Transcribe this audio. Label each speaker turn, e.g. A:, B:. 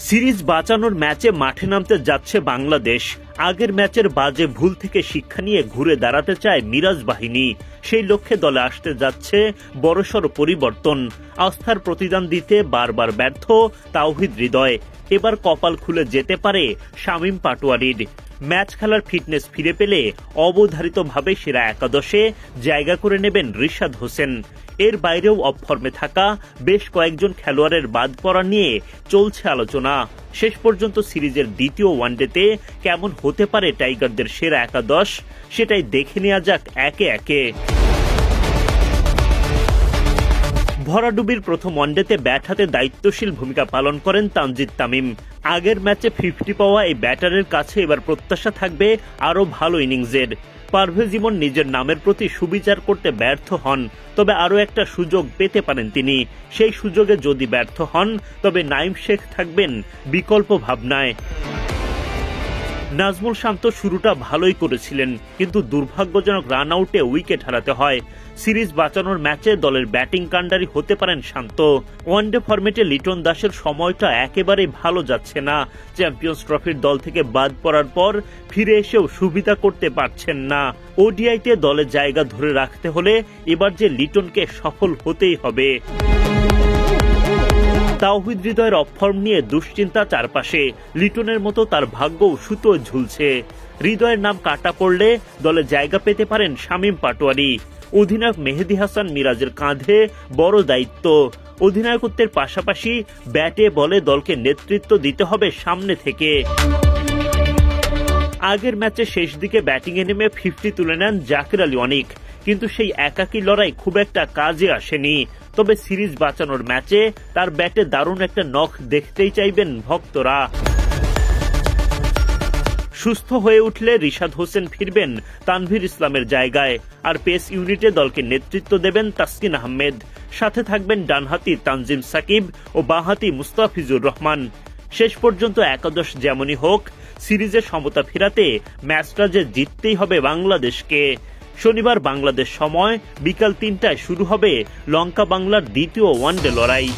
A: Series বাঁচানোর ম্যাচে মাঠে নামতে যাচ্ছে বাংলাদেশ। আগের ম্যাচের বাজে ভুল থেকে শিক্ষা নিয়ে ঘুরে দাঁড়াতে চায় মিরাজ বাহিনী। সেই লক্ষ্যে দলে আসতে যাচ্ছে বড়সড় পরিবর্তন। আস্থার প্রতিদান দিতে বারবার ব্যর্থ তাওহিদ হৃদয়। এবার কপাল খুলে যেতে পারে শামীম পাটোয়ারির। ম্যাচ খেলার ফিটনেস ফিরে পেলে অবধারিতভাবে সেরা একাদশে জায়গা করে নেবেন রিশাদ হোসেন। এর বাইরেও অফ ফর্মে থাকা বেশ কয়েকজন খেলোয়াড়ের বাদ পড়া নিয়ে চলছে আলোচনা। শেষ পর্যন্ত সিরিজের দ্বিতীয় ওয়ানডেতে কেমন হতে পারে টাইগারদের সেরা একাদশ, সেটাই দেখে নেওয়া যাক একে একে। ভরাডুবির প্রথম ওয়ানডেতে ব্যাট হাতে দায়িত্বশীল ভূমিকা পালন করেন তানজিদ তামিম। আগের ম্যাচে 50 পাওয়া এই ব্যাটারের কাছে এবার প্রত্যাশা থাকবে আরও ভালো ইনিংসের। পারভেজ ইমন নিজের নামের প্রতি সুবিচার করতে ব্যর্থ হন, তবে আরও একটা সুযোগ পেতে পারেন তিনি। সেই সুযোগে যদি ব্যর্থ হন তবে নাঈম শেখ থাকবেন বিকল্প ভাবনায়। নাজমুল শান্ত শুরুটা ভালোই করেছিলেন, কিন্তু দুর্ভাগ্যজনক রান আউটে উইকেট হারাতে হয়। সিরিজ বাঁচানোর ম্যাচে দলের ব্যাটিং কাণ্ডারি হতে পারেন শান্ত। ওয়ানডে ফরম্যাটে লিটন দাসের সময়টা একেবারেই ভালো যাচ্ছে না। চ্যাম্পিয়ন্স ট্রফির দল থেকে বাদ পড়ার পর ফিরে এসেও সুবিধা করতে পারছেন না। ওডিআইতে দলে জায়গা ধরে রাখতে হলে এবার যে লিটনকে সফল হতেই হবে। তাওহিদ হৃদয়ের অফ ফর্ম নিয়ে দুশ্চিন্তা চারপাশে। লিটনের মতো তার ভাগ্যও সুতো ঝুলছে। হৃদয়ের নাম কাটা পড়লে দলে জায়গা পেতে পারেন শামীম পাটোয়ারি। অধিনায়ক মেহেদী হাসান মিরাজের কাঁধে বড় দায়িত্ব। অধিনায়কত্বের পাশাপাশি ব্যাটে বলে দলকে নেতৃত্ব দিতে হবে সামনে থেকে। আগের ম্যাচে শেষ দিকে ব্যাটিংয়ে নেমে 50 তুলে নেন জাকির আলী অনিক, কিন্তু সেই একাকী লড়াই খুব একটা কাজে আসেনি। তবে সিরিজ বাঁচানোর ম্যাচে তার ব্যাটে দারুণ একটা নখ দেখতেই চাইবেন ভক্তরা। সুস্থ হয়ে উঠলে রিশাদ হোসেন ফিরবেন তানভীর ইসলামের জায়গায়, আর পেস ইউনিটে দলকে নেতৃত্ব দেবেন তাসকিন আহমেদ। সাথে থাকবেন ডানহাতি তানজিম সাকিব ও বাঁহাতি মুস্তাফিজুর রহমান। শেষ পর্যন্ত একাদশ যেমনই হোক, সিরিজে সমতা ফেরাতে ম্যাচটা যে জিততেই হবে বাংলাদেশকে। শনিবার বাংলাদেশ সময় বিকাল 3টায় শুরু হবে লঙ্কা বাংলার দ্বিতীয় ওয়ানডে লড়াই।